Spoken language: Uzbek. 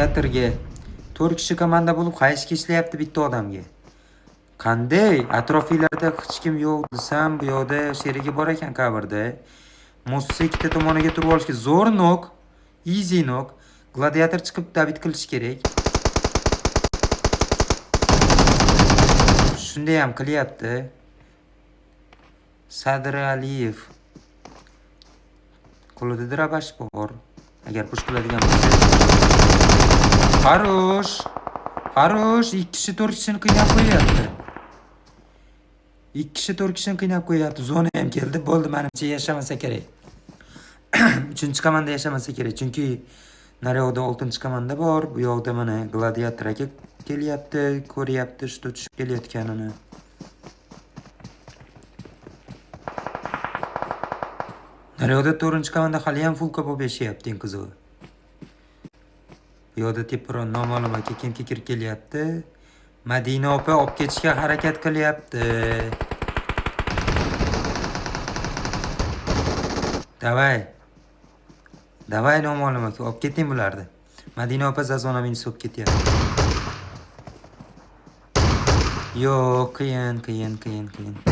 Gladiatorga 4 kishi komanda bo'lib qayishga ishlayapti bitta odamga. Qanday? Atrofinglarda hech kim yo'q desam, bu yoqda sherigi bor ekan kabrda. Mossa ikkita tomoniga turib olishga zo'r nok, easy nok. Gladiator chiqib David qilish kerak. Shunday ham qilyapti. Sadr Aliyev. Qo'lida dirabash bor. Agar push qiladigan bo'lsa. Xarosh. 2 kishi 4 kishini qiynab qo'yapti. 2 kishi 4 kishini qiynab qo'yapti. Zona ham keldi. Bo'ldi, menimcha yashamasa kerak. 3-komanda yashamasa kerak. Chunki naryoqda 6-komanda bor. Bu yoqda mana Gladiator aka kelyapti, ko'ryapti, что tushib kelayotganini. Naryoqda 4-komanda hali ham full bo'lib yashayapti, eng qizig'i. Bu yoqda tepron noma'lum aka kimga kirib kelyapti. Madina opa olib ketishga harakat qilyapti. Davay noma'lum aka olib keting bularni. Madina opa zazona minus olib ketyapti. Yo'q, qiyin.